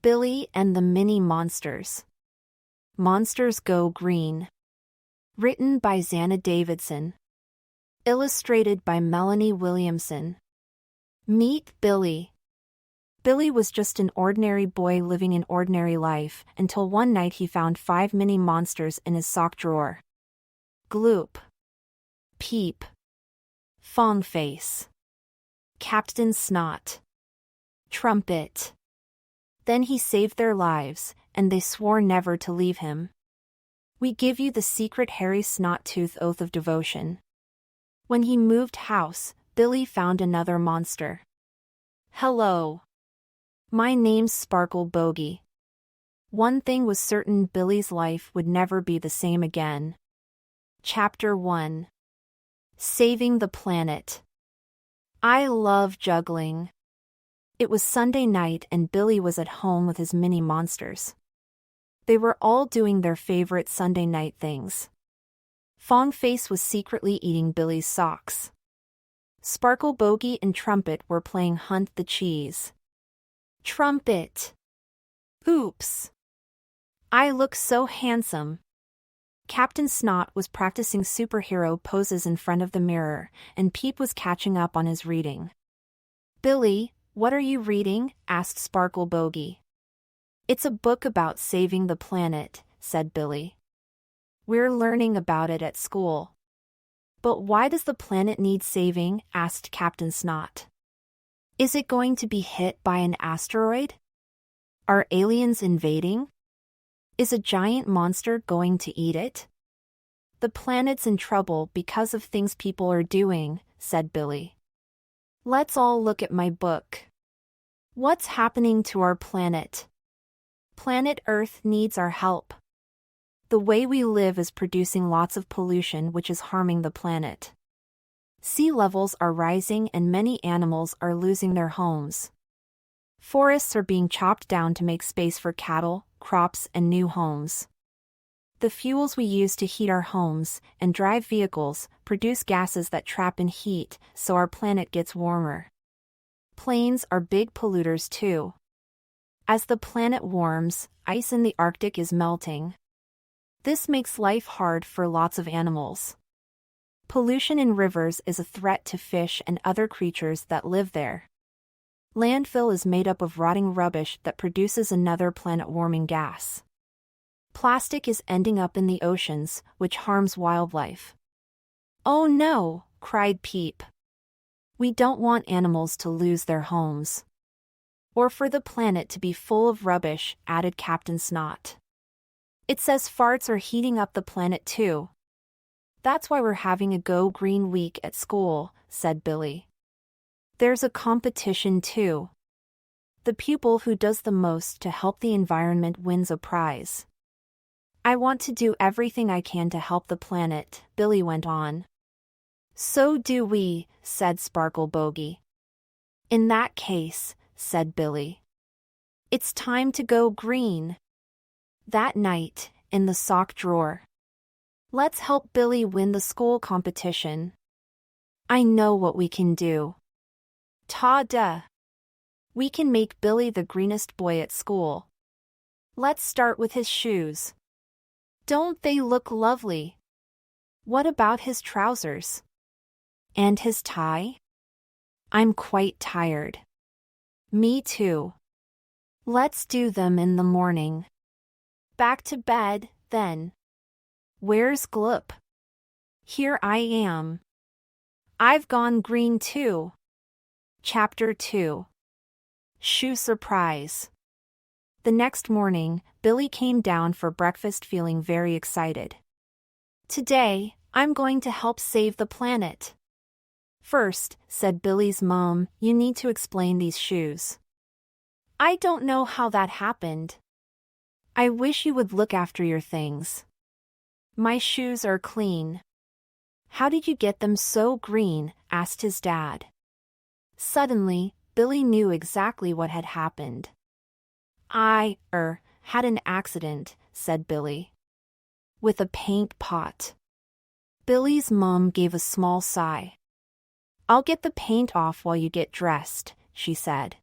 Billy and the Mini Monsters. Monsters Go Green. Written by Zanna Davidson. Illustrated by Melanie Williamson. Meet Billy. Billy was just an ordinary boy living an ordinary life until one night he found 5 mini monsters in his sock drawer. Gloop. Peep. Fong Face. Captain Snot. Trumpet. Then he saved their lives, and they swore never to leave him. We give you the secret Harry Snottooth oath of devotion. When he moved house, Billy found another monster. Hello. My name's Sparkle Bogey. One thing was certain: Billy's life would never be the same again. Chapter 1. Saving the Planet. I love juggling. It was Sunday night and Billy was at home with his mini monsters. They were all doing their favorite Sunday night things. Fong Face was secretly eating Billy's socks. Sparkle Bogey and Trumpet were playing Hunt the Cheese. Trumpet. Oops. I look so handsome. Captain Snot was practicing superhero poses in front of the mirror, and Peep was catching up on his reading. Billy, what are you reading? Asked Sparkle Bogey. It's a book about saving the planet, said Billy. We're learning about it at school. But why does the planet need saving? Asked Captain Snot. Is it going to be hit by an asteroid? Are aliens invading? Is a giant monster going to eat it? The planet's in trouble because of things people are doing, said Billy. Let's all look at my book. What's happening to our planet? Planet Earth needs our help. The way we live is producing lots of pollution which is harming the planet. Sea levels are rising and many animals are losing their homes. Forests are being chopped down to make space for cattle, crops, and new homes. The fuels we use to heat our homes and drive vehicles produce gases that trap in heat, so our planet gets warmer. Planes are big polluters too. As the planet warms, ice in the Arctic is melting. This makes life hard for lots of animals. Pollution in rivers is a threat to fish and other creatures that live there. Landfill is made up of rotting rubbish that produces another planet-warming gas. Plastic is ending up in the oceans, which harms wildlife. Oh no, cried Peep. We don't want animals to lose their homes. Or for the planet to be full of rubbish, added Captain Snot. It says farts are heating up the planet too. That's why we're having a Go Green week at school, said Billy. There's a competition too. The pupil who does the most to help the environment wins a prize. I want to do everything I can to help the planet, Billy went on. So do we, said Sparkle Bogey. In that case, said Billy. It's time to go green. That night, in the sock drawer. Let's help Billy win the school competition. I know what we can do. Ta-da! We can make Billy the greenest boy at school. Let's start with his shoes. Don't they look lovely? What about his trousers? And his tie? I'm quite tired. Me too. Let's do them in the morning. Back to bed, then. Where's Gloop? Here I am. I've gone green too. Chapter 2. Shoe Surprise. The next morning, Billy came down for breakfast feeling very excited. Today, I'm going to help save the planet. First, said Billy's mom, you need to explain these shoes. I don't know how that happened. I wish you would look after your things. My shoes are clean. How did you get them so green? Asked his dad. Suddenly, Billy knew exactly what had happened. I had an accident, said Billy. With a paint pot. Billy's mom gave a small sigh. I'll get the paint off while you get dressed, she said.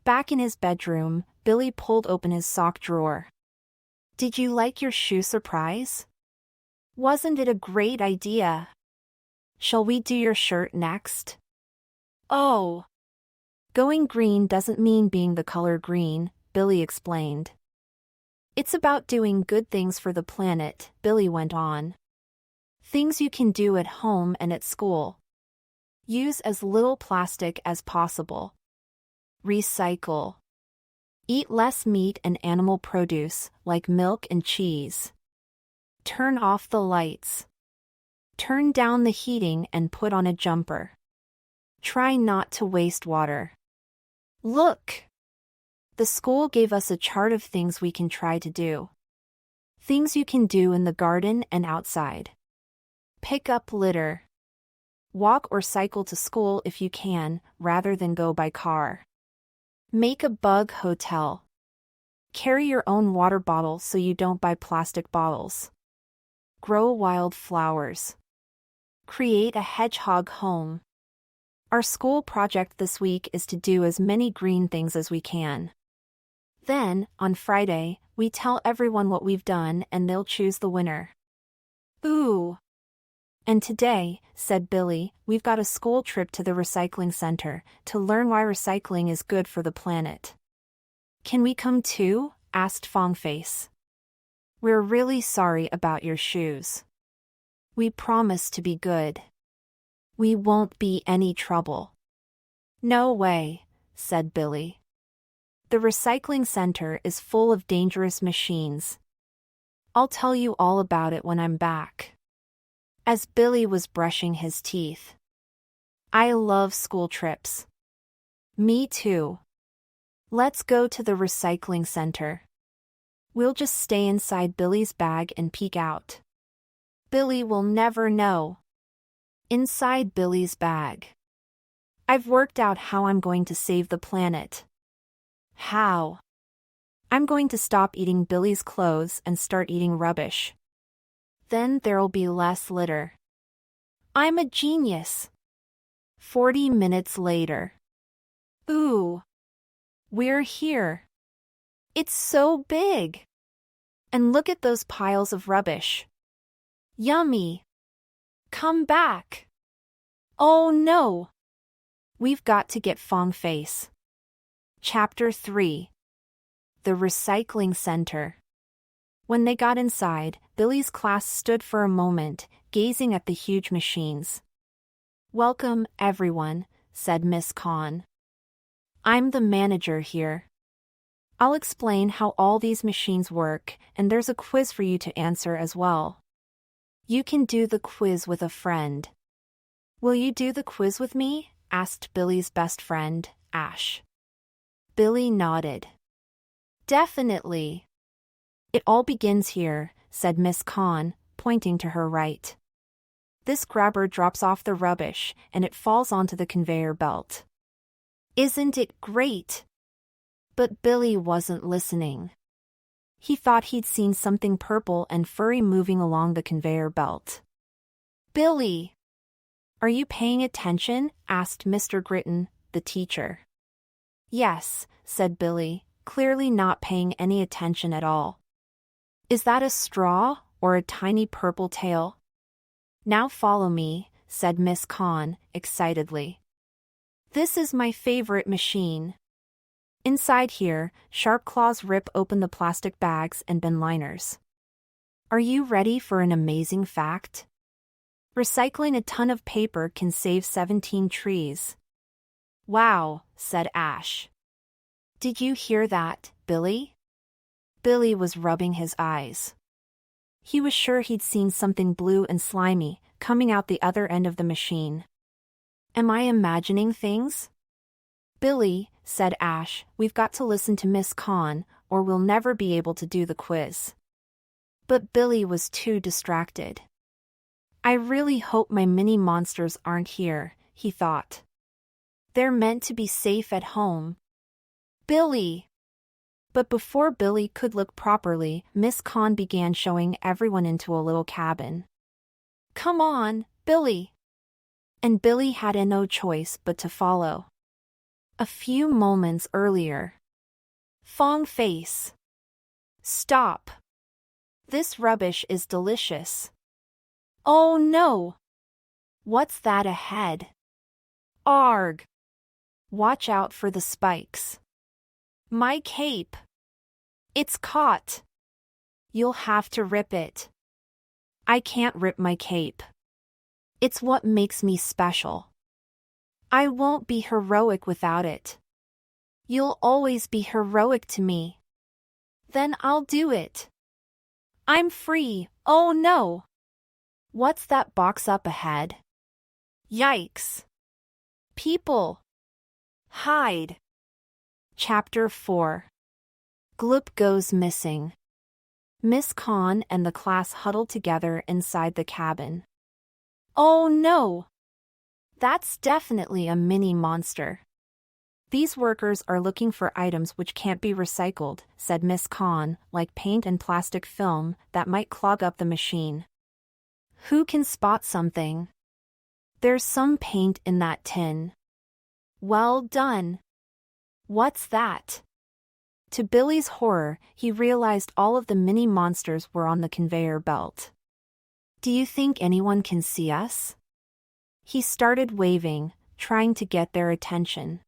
Back in his bedroom, Billy pulled open his sock drawer. Did you like your shoe surprise? Wasn't it a great idea? Shall we do your shirt next? Oh. Going green doesn't mean being the color green, Billy explained. It's about doing good things for the planet, Billy went on. Things you can do at home and at school. Use as little plastic as possible. Recycle. Eat less meat and animal produce, like milk and cheese. Turn off the lights. Turn down the heating and put on a jumper. Try not to waste water. Look! The school gave us a chart of things we can try to do. Things you can do in the garden and outside. Pick up litter. Walk or cycle to school if you can, rather than go by car. Make a bug hotel. Carry your own water bottle so you don't buy plastic bottles. Grow wild flowers. Create a hedgehog home. Our school project this week is to do as many green things as we can. Then, on Friday, we tell everyone what we've done and they'll choose the winner. Ooh! And today, said Billy, we've got a school trip to the recycling center to learn why recycling is good for the planet. Can we come too? Asked Fongface. We're really sorry about your shoes. We promise to be good. We won't be any trouble. No way, said Billy. The recycling center is full of dangerous machines. I'll tell you all about it when I'm back. As Billy was brushing his teeth. I love school trips. Me too. Let's go to the recycling center. We'll just stay inside Billy's bag and peek out. Billy will never know. Inside Billy's bag. I've worked out how I'm going to save the planet. How? I'm going to stop eating Billy's clothes and start eating rubbish. Then there'll be less litter. I'm a genius. 40 minutes later. Ooh. We're here. It's so big. And look at those piles of rubbish. Yummy. Come back. Oh no. We've got to get Fongface. Chapter 3. The Recycling Center. When they got inside, Billy's class stood for a moment, gazing at the huge machines. Welcome, everyone, said Miss Khan. I'm the manager here. I'll explain how all these machines work, and there's a quiz for you to answer as well. You can do the quiz with a friend. Will you do the quiz with me? Asked Billy's best friend, Ash. Billy nodded. Definitely. It all begins here, said Miss Khan, pointing to her right. This grabber drops off the rubbish, and it falls onto the conveyor belt. Isn't it great? But Billy wasn't listening. He thought he'd seen something purple and furry moving along the conveyor belt. Billy! Are you paying attention? Asked Mr. Gritton, the teacher. Yes, said Billy, clearly not paying any attention at all. Is that a straw, or a tiny purple tail? Now follow me, said Miss Khan, excitedly. This is my favorite machine. Inside here, sharp claws rip open the plastic bags and bin liners. Are you ready for an amazing fact? Recycling a ton of paper can save 17 trees. Wow, said Ash. Did you hear that, Billy? Billy was rubbing his eyes. He was sure he'd seen something blue and slimy coming out the other end of the machine. Am I imagining things? Billy, said Ash, we've got to listen to Miss Khan, or we'll never be able to do the quiz. But Billy was too distracted. I really hope my mini monsters aren't here, he thought. They're meant to be safe at home. Billy! But before Billy could look properly, Miss Khan began showing everyone into a little cabin. Come on, Billy! And Billy had no choice but to follow. A few moments earlier. Fong face. Stop. This rubbish is delicious. Oh no! What's that ahead? Arg! Watch out for the spikes. My cape. It's caught. You'll have to rip it. I can't rip my cape. It's what makes me special. I won't be heroic without it. You'll always be heroic to me. Then I'll do it. I'm free. Oh no! What's that box up ahead? Yikes! People! Hide! Chapter 4. Gloop goes missing. Miss Khan and the class huddled together inside the cabin. Oh no! That's definitely a mini monster. These workers are looking for items which can't be recycled, said Miss Khan, like paint and plastic film that might clog up the machine. Who can spot something? There's some paint in that tin. Well done. What's that? To Billy's horror, he realized all of the mini monsters were on the conveyor belt. Do you think anyone can see us? He started waving, trying to get their attention.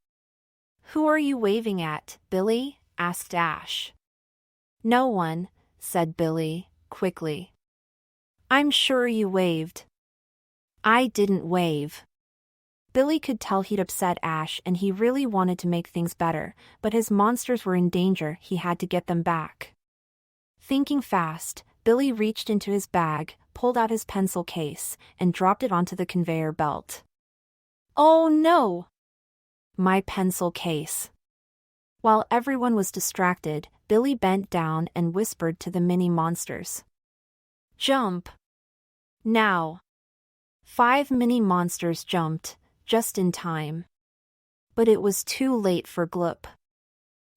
Who are you waving at, Billy? Asked Ash. No one, said Billy, quickly. I'm sure you waved. I didn't wave. Billy could tell he'd upset Ash and he really wanted to make things better, but his monsters were in danger, he had to get them back. Thinking fast, Billy reached into his bag, pulled out his pencil case, and dropped it onto the conveyor belt. Oh no! My pencil case. While everyone was distracted, Billy bent down and whispered to the mini monsters. Jump! Now! 5 mini monsters jumped, just in time. But it was too late for Gloop.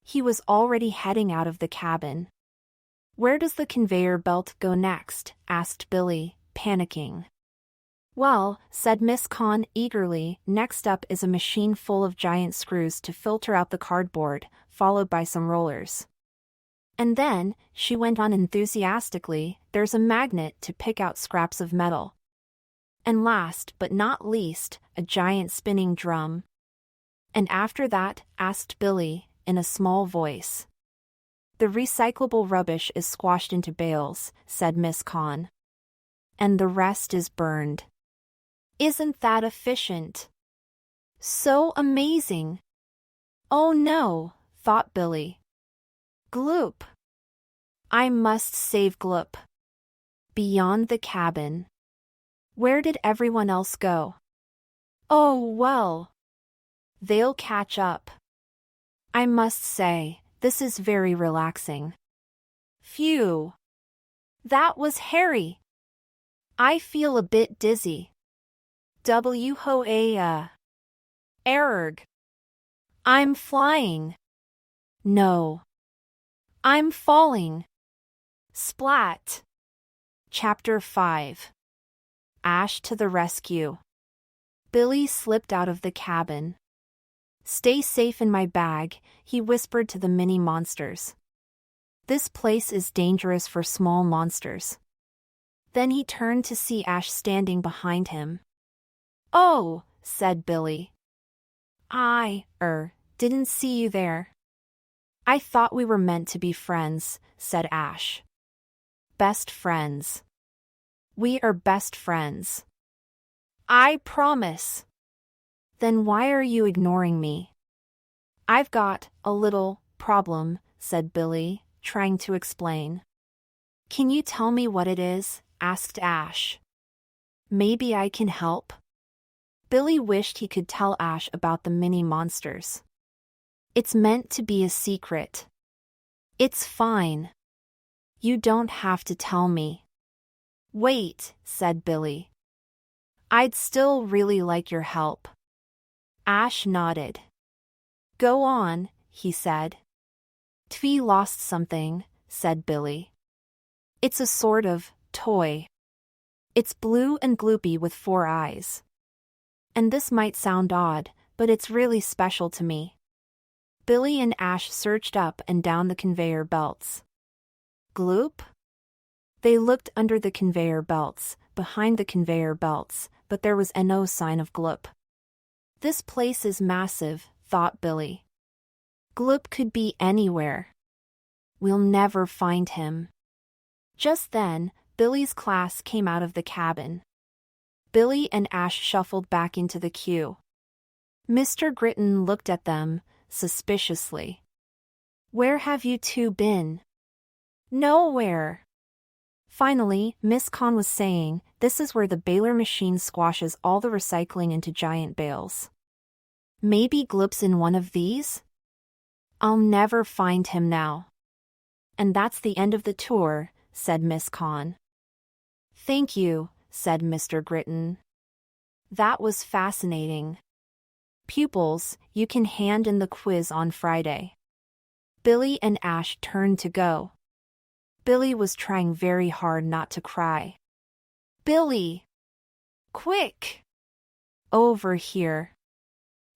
He was already heading out of the cabin. Where does the conveyor belt go next? Asked Billy, panicking. Well, said Miss Khan eagerly, next up is a machine full of giant screws to filter out the cardboard, followed by some rollers. And then, she went on enthusiastically, there's a magnet to pick out scraps of metal. And last but not least, a giant spinning drum. And after that? Asked Billy, in a small voice. The recyclable rubbish is squashed into bales, said Miss Khan. And the rest is burned. Isn't that efficient? So amazing! Oh no, thought Billy. Gloop! I must save Gloop. Beyond the cabin. Where did everyone else go? Oh well. They'll catch up. I must say, this is very relaxing. Phew! That was hairy. I feel a bit dizzy. Whoa. Erg. I'm flying. No. I'm falling. Splat. Chapter 5. Ash to the rescue. Billy slipped out of the cabin. Stay safe in my bag, he whispered to the mini monsters. This place is dangerous for small monsters. Then he turned to see Ash standing behind him. Oh, said Billy. I didn't see you there. I thought we were meant to be friends, said Ash. Best friends. We are best friends. I promise. Then why are you ignoring me? I've got a little problem, said Billy, trying to explain. Can you tell me what it is? Asked Ash. Maybe I can help. Billy wished he could tell Ash about the mini monsters. It's meant to be a secret. It's fine. You don't have to tell me. Wait, said Billy. I'd still really like your help. Ash nodded. Go on, he said. Tvi lost something, said Billy. It's a sort of toy. It's blue and gloopy with 4 eyes. And this might sound odd, but it's really special to me. Billy and Ash searched up and down the conveyor belts. Gloop? They looked under the conveyor belts, behind the conveyor belts, but there was no sign of Gloop. This place is massive, thought Billy. Gloop could be anywhere. We'll never find him. Just then, Billy's class came out of the cabin. Billy and Ash shuffled back into the queue. Mr. Gritton looked at them, suspiciously. Where have you two been? Nowhere. Finally, Miss Conn was saying, this is where the baler machine squashes all the recycling into giant bales. Maybe Gloop's in one of these? I'll never find him now. And that's the end of the tour, said Miss Conn. Thank you, said Mr. Gritton. That was fascinating. Pupils, you can hand in the quiz on Friday. Billy and Ash turned to go. Billy was trying very hard not to cry. Billy! Quick! Over here.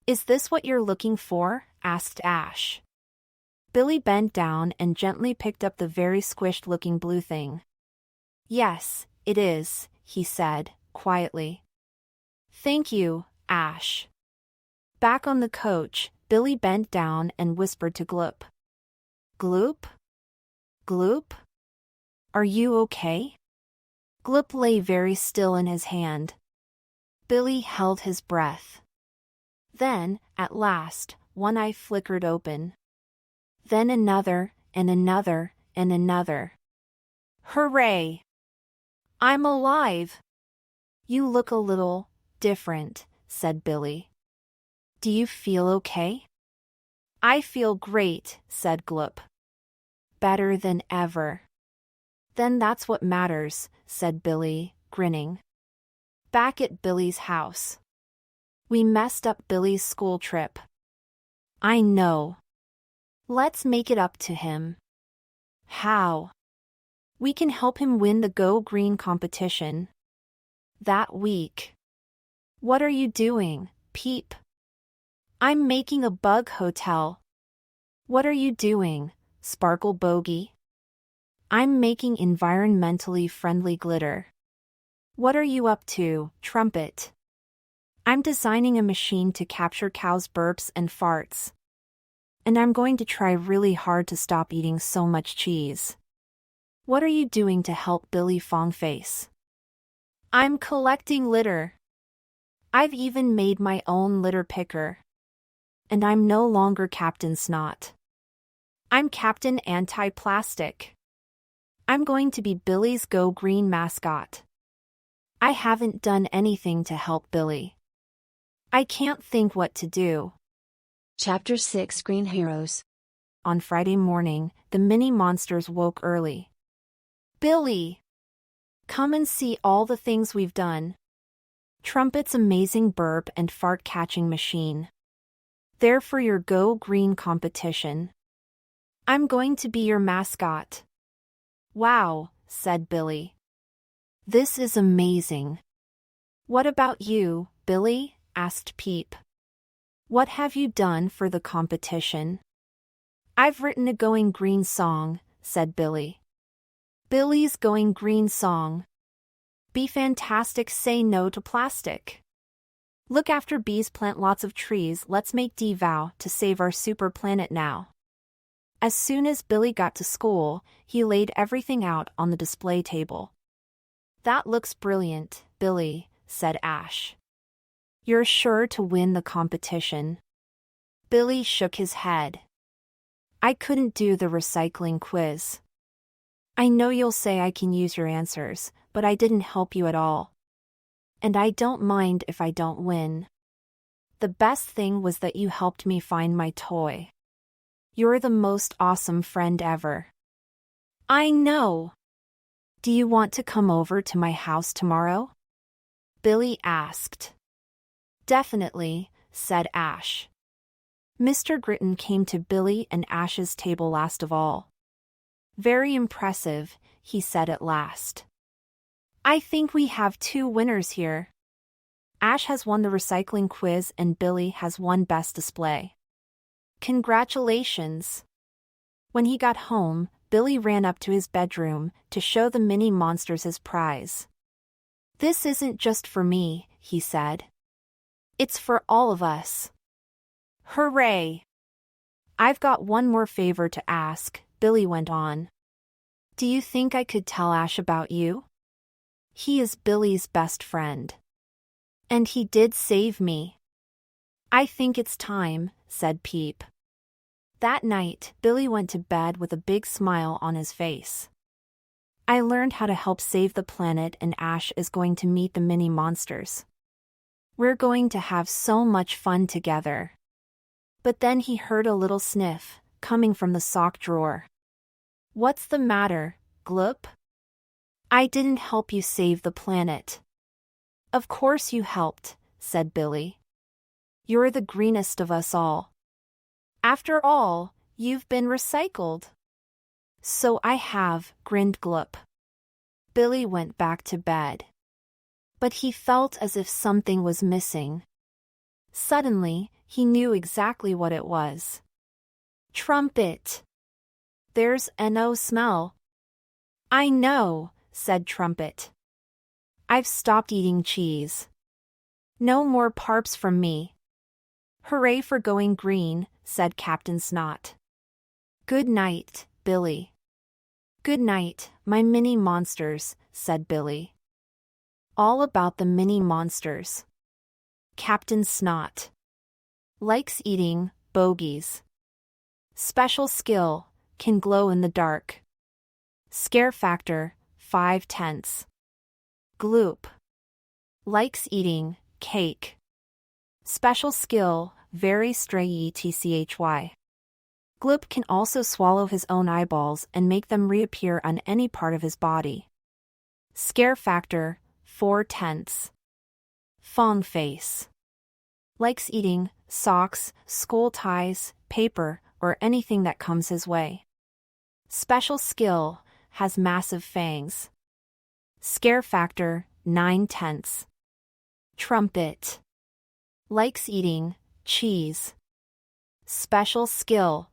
Is this what you're looking for? Asked Ash. Billy bent down and gently picked up the very squished-looking blue thing. Yes, it is, he said, quietly. Thank you, Ash. Back on the coach, Billy bent down and whispered to Gloop. Gloop? Gloop? Are you okay? Gloop lay very still in his hand. Billy held his breath. Then, at last, one eye flickered open. Then another, and another, and another. Hooray! I'm alive! You look a little different, said Billy. Do you feel okay? I feel great, said Gloop. Better than ever. Then that's what matters, said Billy, grinning. Back at Billy's house. We messed up Billy's school trip. I know. Let's make it up to him. How? We can help him win the Go Green competition. That week. What are you doing, Peep? I'm making a bug hotel. What are you doing, Sparkle Bogey? I'm making environmentally friendly glitter. What are you up to, Trumpet? I'm designing a machine to capture cows' burps and farts. And I'm going to try really hard to stop eating so much cheese. What are you doing to help Billy Fongface? I'm collecting litter. I've even made my own litter picker. And I'm no longer Captain Snot. I'm Captain Anti-Plastic. I'm going to be Billy's Go Green mascot. I haven't done anything to help Billy. I can't think what to do. Chapter 6 Green Heroes. On Friday morning, the mini monsters woke early. Billy! Come and see all the things we've done. Trumpet's amazing burp and fart catching machine. They're for your Go Green competition. I'm going to be your mascot. Wow, said Billy. This is amazing. What about you, Billy? Asked Peep. What have you done for the competition? I've written a Going Green song, said Billy. Billy's Going Green song. Be fantastic, say no to plastic. Look after bees, plant lots of trees, let's make D vow to save our super planet now. As soon as Billy got to school, he laid everything out on the display table. That looks brilliant, Billy, said Ash. You're sure to win the competition. Billy shook his head. I couldn't do the recycling quiz. I know you'll say I can use your answers, but I didn't help you at all. And I don't mind if I don't win. The best thing was that you helped me find my toy. You're the most awesome friend ever. I know. Do you want to come over to my house tomorrow? Billy asked. Definitely, said Ash. Mr. Gritton came to Billy and Ash's table last of all. Very impressive, he said at last. I think we have 2 winners here. Ash has won the recycling quiz and Billy has won best display. Congratulations. When he got home, Billy ran up to his bedroom to show the mini monsters his prize. This isn't just for me, he said. It's for all of us. Hooray! I've got one more favor to ask, Billy went on. Do you think I could tell Ash about you? He is Billy's best friend. And he did save me. I think it's time, said Peep. That night, Billy went to bed with a big smile on his face. I learned how to help save the planet, and Ash is going to meet the mini monsters. We're going to have so much fun together. But then he heard a little sniff, coming from the sock drawer. What's the matter, Gloop? I didn't help you save the planet. Of course you helped, said Billy. You're the greenest of us all. After all, you've been recycled. So I have, grinned Gloop. Billy went back to bed. But he felt as if something was missing. Suddenly, he knew exactly what it was. Trumpet. There's no smell. I know, said Trumpet. I've stopped eating cheese. No more parps from me. Hooray for going green, said Captain Snot. Good night, Billy. Good night, my mini monsters, said Billy. All about the mini monsters. Captain Snot. Likes eating bogies. Special skill, can glow in the dark. Scare factor, 5/10. Gloop. Likes eating cake. Special skill, very stray etchy. Gloop can also swallow his own eyeballs and make them reappear on any part of his body. Scare factor, 4/10. Fawn face. Likes eating socks, school ties, paper, or anything that comes his way. Special skill, has massive fangs. Scare factor, 9/10. Trumpet. Likes eating cheese. Special skill.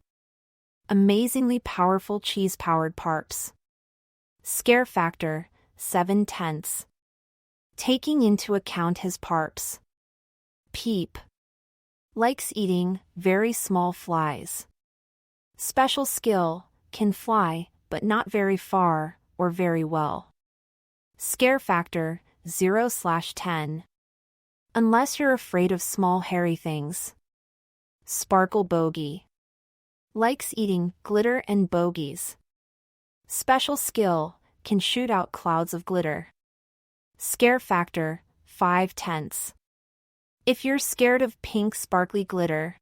Amazingly powerful cheese-powered parps. Scare factor, 7/10. Taking into account his parps. Peep. Likes eating very small flies. Special skill, can fly, but not very far, or very well. Scare factor, 0/10. Unless you're afraid of small hairy things. Sparkle bogey. Likes eating glitter and bogies. Special skill, can shoot out clouds of glitter. Scare factor, 5/10. If you're scared of pink sparkly glitter,